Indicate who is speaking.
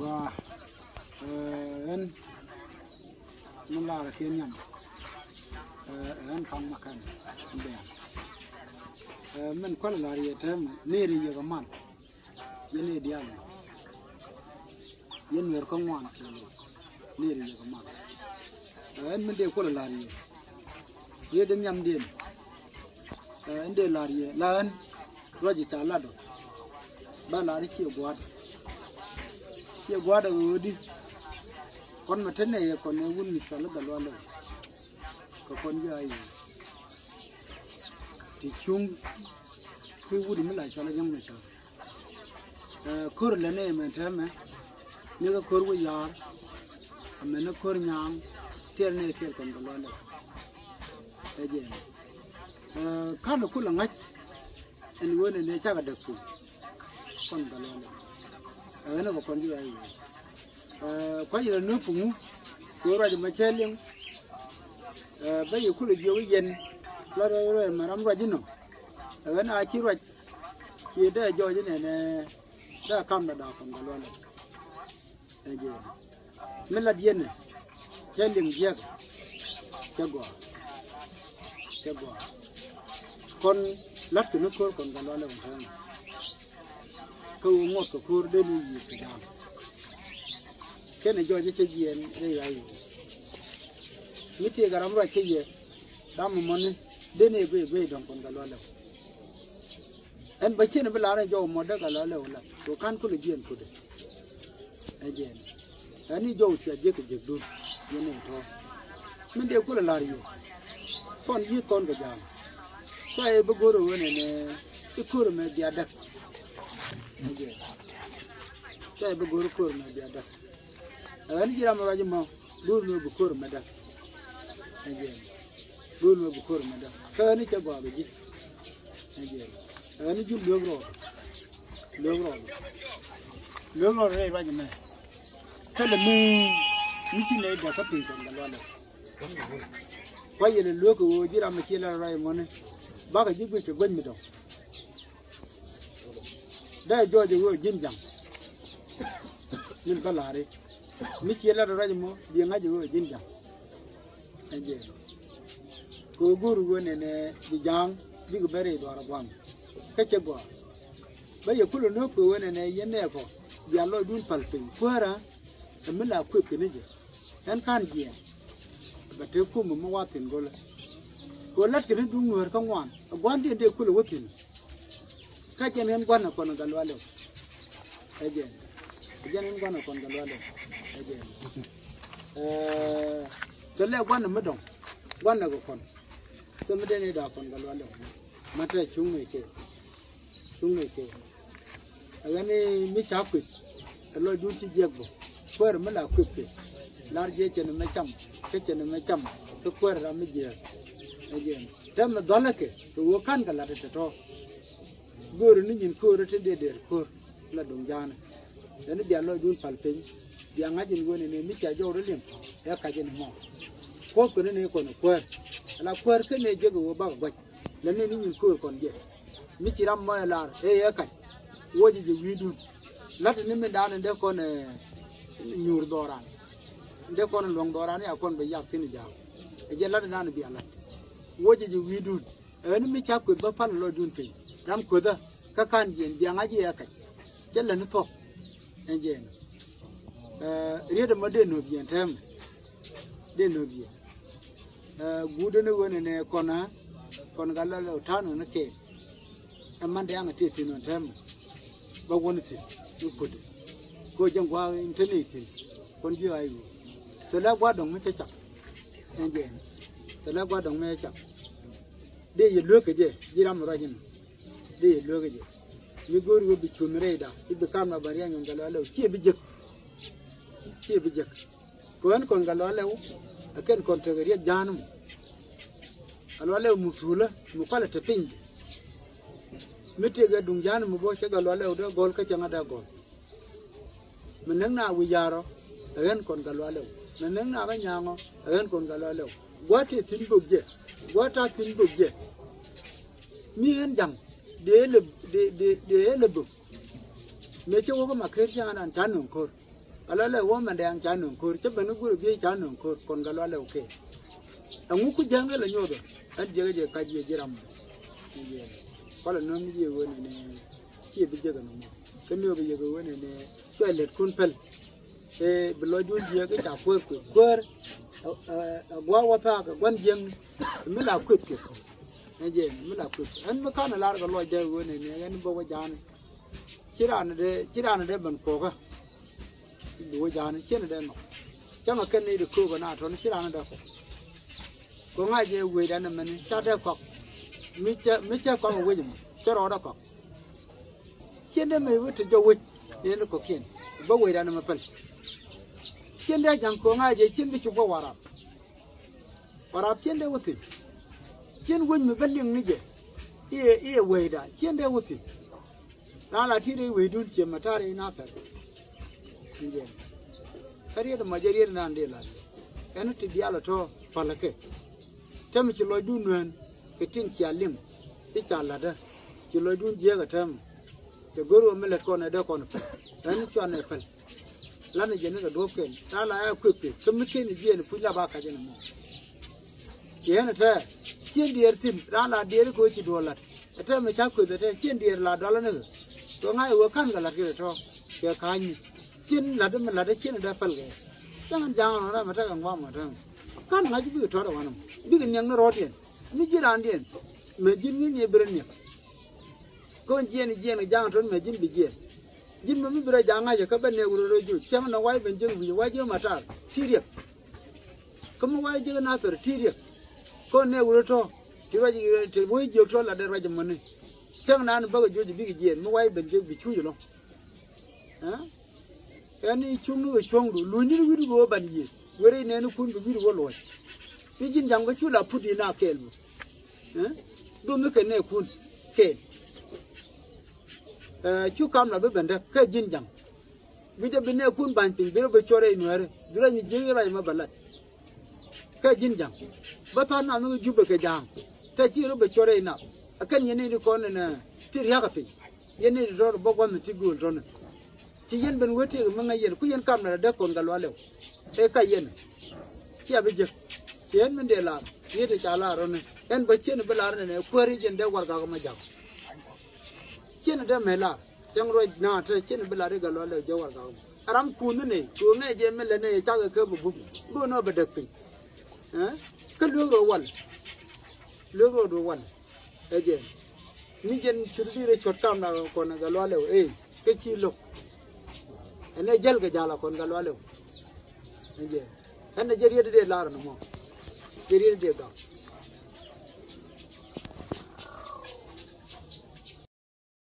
Speaker 1: và anh mình là cái nhầm anh không mặc anh đẹp mình có là gì thế nề gì cái mặt yên nề đi ăn yên người không ngoan nề gì cái mặt anh mình đều có là gì ये दिन यम दिन इंदे लारी लान रोजी चाला दो बा लारी ची गुआड उदी kon matene ye kon ne wun misal galwa le ko kon ya yi ti chung ku wudi mi la chala jam ne cha kor le ne men tame ni ga kor wu yar amena kor nyang ter ne ter kon galwa le eje kana kula ngach en wone ne cha ga dakku kon galwa le ana ko kon ya yi kwa jira nupu ko ra ma chelin ba yi kula je yen la ra maram ra jino ana chi ra chi da jo je ne da kam da kon da lo e je mela yen chelin je chagwa kon lat ko ko kon da lo ko ngot ko kur de ni yi ta cái này do cái chuyện đây là mấy cái garam rồi cái gì đam môn đến này về đồng con gà lo anh bây giờ nó bây giờ do một đứa gà lo là tôi can có được chuyện của đấy anh chị anh ấy do chuyện gì cái gì luôn như này thôi mình đều có là gì con giết con cái gì cái bây giờ rồi này cái cua mà đi ăn anh chị cái bây giờ cua mà đi ăn anh chỉ làm cái gì mà luôn luôn bukur mà đâm, anh chị, luôn luôn bukur mà đâm, cái anh chỉ bảo cái gì, anh chị, anh chỉ lừa rồi đây bao nhiêu này, cái là mình chỉ lấy được cái tiền của người đó, quay về lừa cái chỉ làm cái gì là rồi mà này, bác cái gì cũng chỉ quên mình đâu, đây cho cái gì dinh nhưng cái là đấy mi chela ra jmo bi nga jo jinja eje ko guru wone ne bi jang bi go bere do ara gwam ka che go ba ye kulo no ko wone ne yene ko bi allo dun palpin kwara amila ku ke ne je en kan je ba te ku mo watin go la ko lat ke dun ngor ka ngwan gwan de kulo wotin ka jen en gwan ko no galwalo eje jen en gwan ko galwalo cái lẽ quan là mất đồng quan là còn tôi mới đây đào còn cái lo mà trái chúng mày kêu cái này mới cháo quỵt lo đun chỉ giặc bộ quơ mới là quỵt kì lá dê chân mới chăm cái chân mới chăm cái quơ ra mới giặc cái gì đó mà đó là kì tôi vô can cái là để cho guru nó nhìn cô rồi trên để cô là đồng gia này cái này bây lo đun phật pin dia ngajin gone ne mi cha jo relim ya ka jin mo ko ko ne ko no kwer ala kwer ke ne je go ba gwa le ne ni ko kon je mi ci ram mo la ya ka woji je widu lat ni me dan de ko ne nyur doran de ko ne long doran ya kon be yak tin ja e je lat dan bi ala woji je widu en mi cha ko ba pal lo dun pe ram ko da ka kan je dia ngaji ya ka je le no to en je riêng mà đến nộp tiền thêm, đến nộp tiền, gude nó vốn này còn cái là thằng nó kẹt, em mang theo cái tiền nó thêm, bao vốn thì nó cột, coi trong qua internet thì con gì ai, từ lá qua đồng mới chơi chặt, anh chị, từ lá qua đồng mới chặt, để giờ lúa cái gì làm ra gì, để lúa cái gì, mi guru bị chun rây đã, bị cam là bari anh cái là chia bị giật chia bây giờ còn cái đó lâu cái còn cái riêng janum alo lâu một số là một cái là tập pin mấy cái đồng janum một bữa cái đó lâu đó gol cái chẳng ada gol mình nâng nào bây giờ rồi còn cái đó lâu mình nâng nào cái nhà ngó còn cái đó lâu quá thì tin bục gì quá ta tin bục gì miếng dầm để là bục mấy chỗ có mà khơi chẳng ăn chán nồng khô ala le wo man dang cha non ko che ben gu bi cha non ko kon ga le okay angu ku jang le nyodo an je ka je jiram je wala no mi je woni ne ci bi je ga no ke no bi je ga woni ne toilet kun pel e bi lo ju je ga ta ko gwa wa ta ga gwan jeng mi la ku ke je mi la ku an ma kana lar ga lo je woni ne yan bo wa jan chiran de ban ko ga do jan chen de no chama ken ni de ko ga na to ni chiran de ko nga je we da na man cha de ko mi cha ko we ji cha ro da ko chen de me we te jo we ni ko ken ba we da na ma pel chen de jang ko nga je chen bi chu ko warap chen de wuti chen won mi beling ni je e we da chen de wuti na la ti de we dun che matare na ta nje kariya da majariyar nan de la en ti biala to palake tam ci loy dun wen ke tin ci alim ti chala da ci loy dun je ga tam te goro melet ko na de ko na en ci an fel la ne je ne ga do ken ta la ya kwepe kem ke ni je ne fu la ba ka je ne mo ye na ta cien dier tin ra la dier ko ci do la ta me ta ko te cien dier la do la ne to ngai wo kan ga la ke to ke ka ni cien la de me la de cien da fel ge jangan jangan ora ma ta ga ngwa ma ta kan ngaji bi to da wanam bi ga nyang no rodien ni jiran dien me jin ni ne bre ne ko jien jang ton me jin bi jin ma mi bre janga je ka ben ne uro ju chem na wai ben jeng bi wai je ma ta tiriya ko mo wai je na tor tiriya ko ne uro to ti wa ji te wai je to la de ra je ma ne chem na ba ga ju bi jien mo wai ben je bi chu ju lo ha yani chunu chong du lu ni wi go ban yi were ne nu kun bi wo lo bi jin jang ga chu la pudi na kel mu ha do me ke ne kun ke chu kam la be ben da ke jin jang bi de bi ne kun ban pin bi be chore ni were dura ni je ra ma balat ke jin jang ba ta na nu ju be ke jang ta chi ro be chore na akan yene ni ko na ti ya ga fi yene ro bo ko na ti gul ro na ti yen ben wete ma nga yen ku yen kam na de kon gal walew e ka yen ci abi je yen men de la ni de jala ro ne en ba chen be la ne ko ri jen de war ga ma jaw chen de me la jang ro na ta chen be la de gal walew je war ga aram ku ne ko ne je me le ne cha ga ke bu bu no be de pin ke lu ro wal e je ni jen churdi re chotam na ko na gal walew e ke chi lo ene jel ga jala kon gal walew nje ene jeriye de lar no mo jeriye de ga